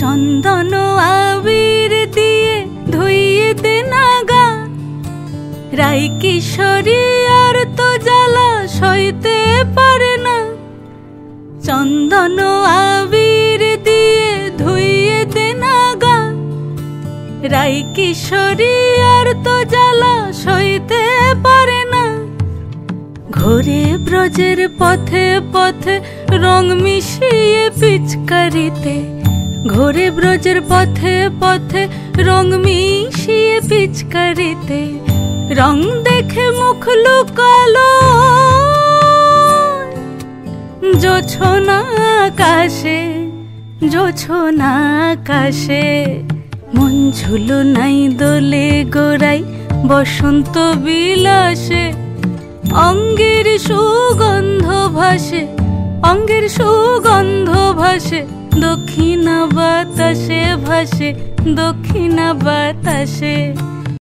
চন্দন আবির দিয়ে ধুইয়ে দে না গা, রাই কিশোরী আর তো জ্বালা সইতে পারে না। চন্দন আবির দিয়ে ধুইয়ে দে না গা, রাই কিশোরী আর তো জ্বালা সইতে পারে না। ঘোরে ব্রজের পথে পথে রং মিশিয়ে পিচকারিতে, ঘোরে ব্রজের পথে পথে রং মিশিয়ে পিচকারিতে, রং দেখে মুখ লুকালো জোছনা আকাশে, জোছনা আকাশে। মন ঝুলো নাই দোলে গোড়াই বসন্ত বিলাসে, অঙ্গের সুগন্ধ ভাসে, অঙ্গের সুগন্ধ ভাসে, দক্ষিণা বাতাসে ভাসে, দক্ষিণা বাতাসে।